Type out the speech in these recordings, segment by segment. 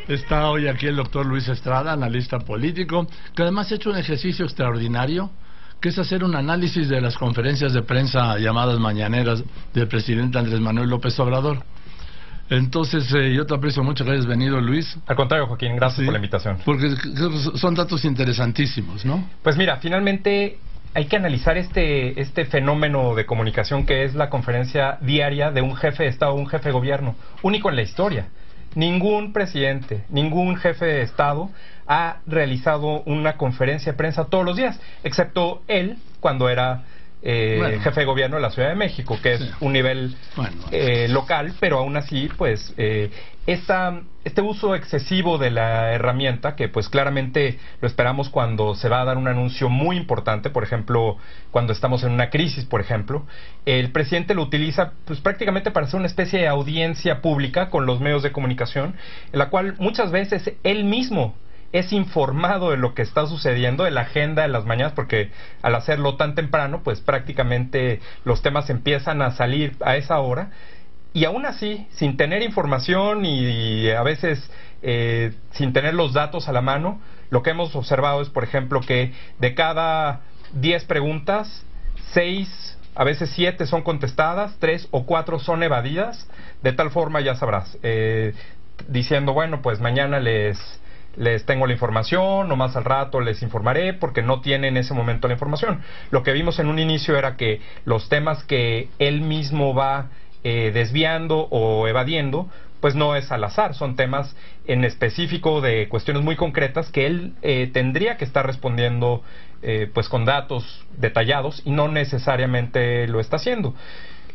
Está hoy aquí el doctor Luis Estrada, analista político, que además ha hecho un ejercicio extraordinario, que es hacer un análisis de las conferencias de prensa llamadas mañaneras del presidente Andrés Manuel López Obrador. Entonces, yo te aprecio mucho que hayas venido, Luis. Al contrario, Joaquín, gracias por la invitación. Porque son datos interesantísimos, ¿no? Pues mira, finalmente hay que analizar este fenómeno de comunicación que es la conferencia diaria de un jefe de Estado, un jefe de gobierno, único en la historia. Ningún presidente, ningún jefe de Estado ha realizado una conferencia de prensa todos los días, excepto él cuando era jefe de gobierno de la Ciudad de México, que es un nivel local, pero aún así, pues, este uso excesivo de la herramienta, que pues claramente lo esperamos cuando se va a dar un anuncio muy importante, por ejemplo, cuando estamos en una crisis, por ejemplo, el presidente lo utiliza pues prácticamente para hacer una especie de audiencia pública con los medios de comunicación, en la cual muchas veces él mismo es informado de lo que está sucediendo, de la agenda de las mañanas, porque al hacerlo tan temprano, pues prácticamente los temas empiezan a salir a esa hora, y aún así, sin tener información y a veces sin tener los datos a la mano, lo que hemos observado es, por ejemplo, que de cada 10 preguntas, 6, a veces 7 son contestadas, 3 o 4 son evadidas, de tal forma, ya sabrás, diciendo, bueno, pues mañana les tengo la información, o más al rato les informaré, porque no tienen en ese momento la información. Lo que vimos en un inicio era que los temas que él mismo va desviando o evadiendo, pues no es al azar, son temas en específico de cuestiones muy concretas que él tendría que estar respondiendo pues con datos detallados, y no necesariamente lo está haciendo.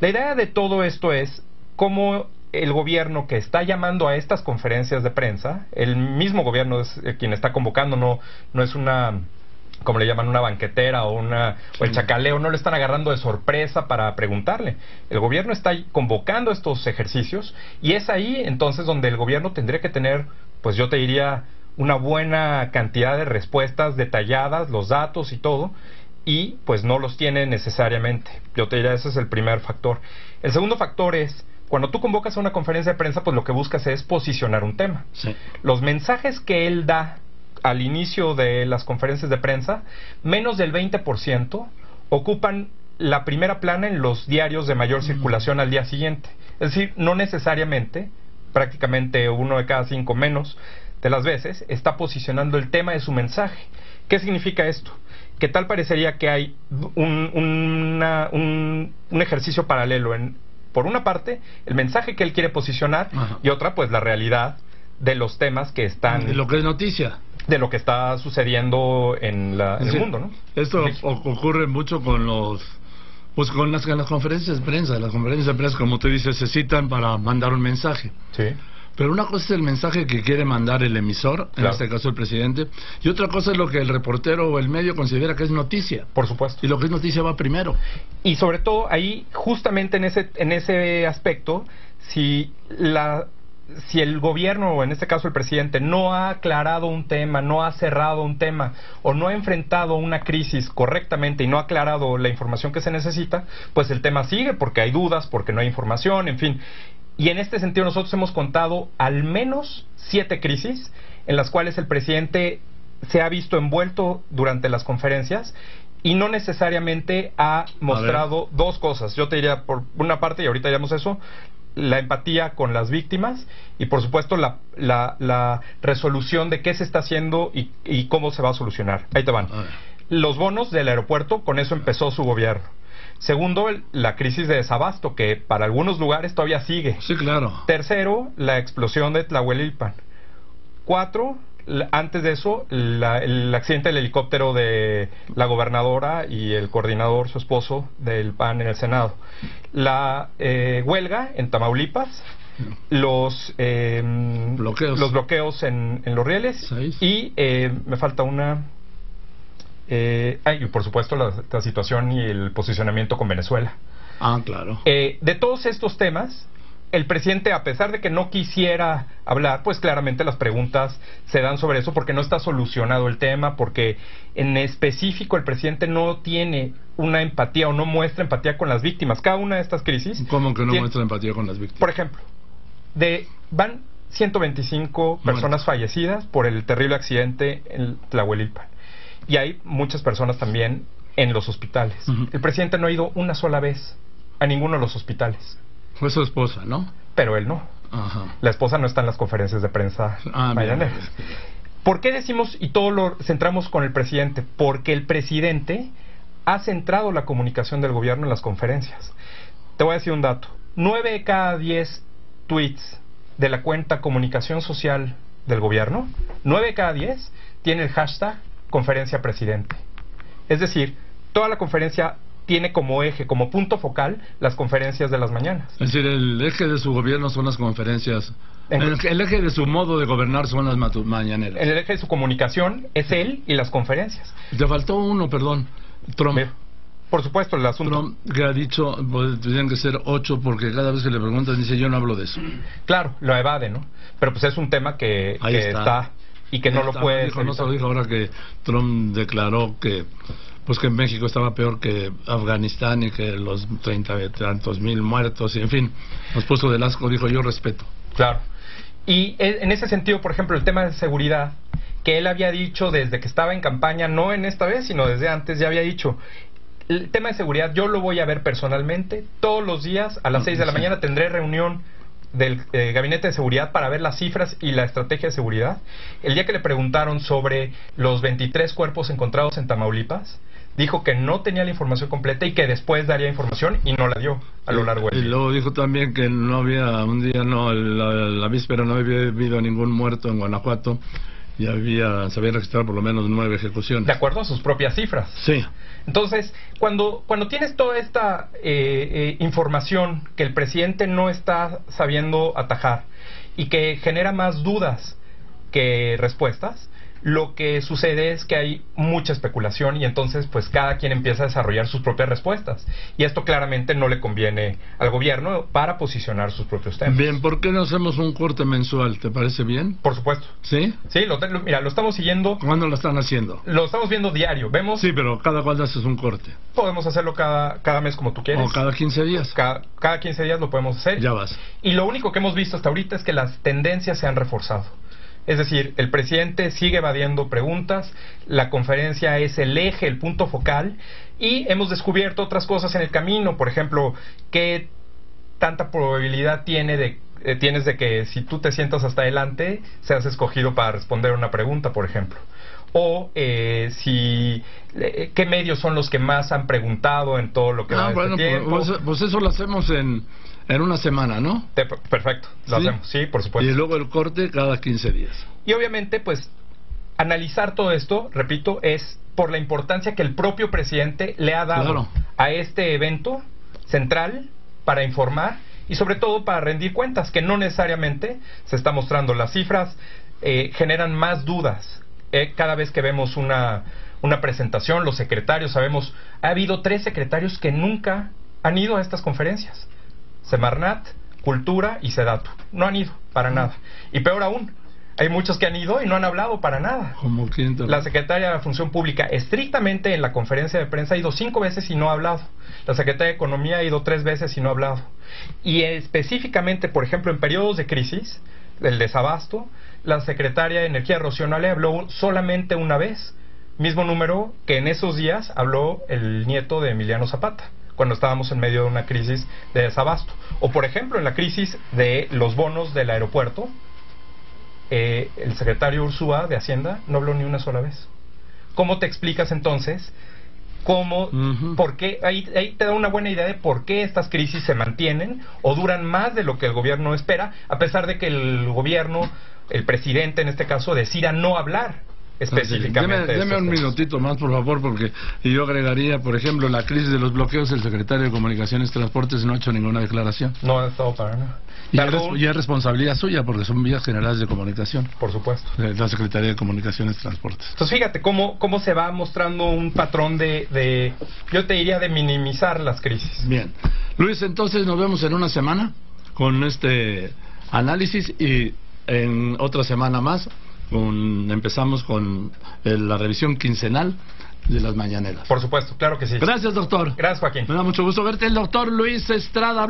La idea de todo esto es cómo el gobierno que está llamando a estas conferencias de prensa, el mismo gobierno es quien está convocando, no es una, como le llaman, una banquetera o el chacaleo, no le están agarrando de sorpresa para preguntarle. El gobierno está convocando estos ejercicios, y es ahí entonces donde el gobierno tendría que tener, pues yo te diría, una buena cantidad de respuestas detalladas, los datos y todo, y pues no los tiene necesariamente. Yo te diría, ese es el primer factor. El segundo factor es, cuando tú convocas a una conferencia de prensa, pues lo que buscas es posicionar un tema. Sí. Los mensajes que él da al inicio de las conferencias de prensa, menos del 20% ocupan la primera plana en los diarios de mayor circulación al día siguiente. Es decir, no necesariamente, prácticamente 1 de cada 5 menos de las veces, está posicionando el tema de su mensaje. ¿Qué significa esto? Que tal parecería que hay un ejercicio paralelo por una parte, el mensaje que él quiere posicionar, y otra, pues la realidad de los temas que están... De lo que es noticia. De lo que está sucediendo en el mundo, ¿no? Esto ocurre mucho con con las conferencias de prensa. Las conferencias de prensa, como tú dices, se citan para mandar un mensaje. Sí. Pero una cosa es el mensaje que quiere mandar el emisor, en este caso el presidente, y otra cosa es lo que el reportero o el medio considera que es noticia. Por supuesto. Y lo que es noticia va primero. Y sobre todo ahí, justamente en ese aspecto, si el gobierno, o en este caso el presidente, no ha aclarado un tema, no ha cerrado un tema, o no ha enfrentado una crisis correctamente y no ha aclarado la información que se necesita, pues el tema sigue porque hay dudas, porque no hay información, en fin. Y en este sentido nosotros hemos contado al menos 7 crisis en las cuales el presidente se ha visto envuelto durante las conferencias, y no necesariamente ha mostrado dos cosas. Yo te diría, por una parte, y ahorita llamamos eso, la empatía con las víctimas, y por supuesto la resolución de qué se está haciendo y cómo se va a solucionar. Ahí te van. Los bonos del aeropuerto, con eso empezó su gobierno. Segundo, la crisis de desabasto, que para algunos lugares todavía sigue. Sí, claro. Tercero, la explosión de Tlahuelilpan. 4, antes de eso, el accidente del helicóptero de la gobernadora y el coordinador, su esposo, del PAN en el Senado. La huelga en Tamaulipas, los bloqueos en los rieles. 6. Y me falta una... y por supuesto la situación y el posicionamiento con Venezuela. Claro. De todos estos temas, el presidente, a pesar de que no quisiera hablar, pues claramente las preguntas se dan sobre eso, porque no está solucionado el tema, porque en específico el presidente no tiene una empatía o no muestra empatía con las víctimas. Cada una de estas crisis... ¿Cómo que no muestra empatía con las víctimas? Por ejemplo, van 125 personas fallecidas por el terrible accidente en Tlahuelilpan. Y hay muchas personas también en los hospitales. El presidente no ha ido una sola vez a ninguno de los hospitales. Fue su esposa, ¿no? Pero él no. La esposa no está en las conferencias de prensa mañaneras. ¿Por qué decimos y todo lo centramos con el presidente? Porque el presidente ha centrado la comunicación del gobierno en las conferencias. Te voy a decir un dato. 9 de cada 10 tweets de la cuenta Comunicación Social del gobierno, 9 de cada 10 tiene el hashtag conferencia presidente. Es decir, toda la conferencia tiene como eje, como punto focal, las conferencias de las mañanas. Es decir, el eje de su gobierno son las conferencias. El eje de su modo de gobernar son las mañaneras. El eje de su comunicación es él y las conferencias. Te faltó uno, perdón. Trump. Por supuesto, el asunto. Trump, que ha dicho, pues, tendrían que ser 8, porque cada vez que le preguntan dice, yo no hablo de eso. Claro, lo evade, ¿no? Pero pues es un tema que está y que no lo puede... No se lo dijo ahora que Trump declaró que pues que México estaba peor que Afganistán y que los 30 y tantos mil muertos, y en fin, nos puso del asco, dijo, yo respeto. Claro. Y en ese sentido, por ejemplo, el tema de seguridad, que él había dicho desde que estaba en campaña, no en esta vez, sino desde antes, ya había dicho, el tema de seguridad yo lo voy a ver personalmente, todos los días a las 6 de la mañana tendré reunión del Gabinete de Seguridad para ver las cifras y la estrategia de seguridad. El día que le preguntaron sobre los 23 cuerpos encontrados en Tamaulipas, dijo que no tenía la información completa y que después daría información, y no la dio a lo largo del día. Y luego dijo también que no había, un día no, la víspera no había habido ningún muerto en Guanajuato, y se habían registrado por lo menos 9 ejecuciones. De acuerdo a sus propias cifras. Sí. Entonces, cuando tienes toda esta información que el presidente no está sabiendo atajar y que genera más dudas que respuestas, lo que sucede es que hay mucha especulación y entonces pues cada quien empieza a desarrollar sus propias respuestas. Y esto claramente no le conviene al gobierno para posicionar sus propios temas. Bien, ¿por qué no hacemos un corte mensual? ¿Te parece bien? Por supuesto. ¿Sí? Sí, mira, lo estamos siguiendo. ¿Cuándo lo están haciendo? Lo estamos viendo diario. Vemos. Sí, pero ¿cada cuándo haces un corte? Podemos hacerlo cada mes como tú quieres. ¿O cada 15 días? Cada 15 días lo podemos hacer. Ya vas. Y lo único que hemos visto hasta ahorita es que las tendencias se han reforzado. Es decir, el presidente sigue evadiendo preguntas, la conferencia es el eje, el punto focal, y hemos descubierto otras cosas en el camino. Por ejemplo, ¿qué tanta probabilidad tienes de que si tú te sientas hasta adelante seas escogido para responder una pregunta, por ejemplo? O qué medios son los que más han preguntado en todo lo que va de este tiempo. Pues eso lo hacemos en una semana, ¿no? Perfecto, lo hacemos, sí, por supuesto. Y luego el corte cada 15 días. Y obviamente, pues, analizar todo esto, repito, es por la importancia que el propio presidente le ha dado a este evento central para informar y sobre todo para rendir cuentas, que no necesariamente se está mostrando. Las cifras generan más dudas. Cada vez que vemos una presentación, los secretarios, sabemos, ha habido 3 secretarios que nunca han ido a estas conferencias. Semarnat, Cultura y Sedatu. No han ido para nada. Y peor aún, hay muchos que han ido y no han hablado para nada. ¿Cómo quién? La secretaria de la Función Pública, estrictamente en la conferencia de prensa, ha ido 5 veces y no ha hablado. La secretaria de Economía ha ido 3 veces y no ha hablado. Y específicamente, por ejemplo, en periodos de crisis, el desabasto, la secretaria de Energía, Rocío Nale, habló solamente una vez. Mismo número que en esos días habló el nieto de Emiliano Zapata, cuando estábamos en medio de una crisis de desabasto. O por ejemplo, en la crisis de los bonos del aeropuerto, el secretario Ursúa de Hacienda no habló ni una sola vez. ¿Cómo te explicas entonces por qué? Ahí te da una buena idea de por qué estas crisis se mantienen o duran más de lo que el gobierno espera, a pesar de que el gobierno, el presidente en este caso, decida no hablar específicamente. Deme un minutito más, por favor, porque yo agregaría, por ejemplo, la crisis de los bloqueos. El secretario de Comunicaciones y Transportes no ha hecho ninguna declaración. No ha estado para nada. Y es responsabilidad suya, porque son vías generales de comunicación. Por supuesto. La Secretaría de Comunicaciones y Transportes. Entonces fíjate cómo se va mostrando un patrón yo te diría, de minimizar las crisis. Bien. Luis, entonces nos vemos en una semana con este análisis y en otra semana más empezamos con la revisión quincenal de las mañaneras. Por supuesto, claro que sí. Gracias, doctor. Gracias, Joaquín. Me da mucho gusto verte, el doctor Luis Estrada.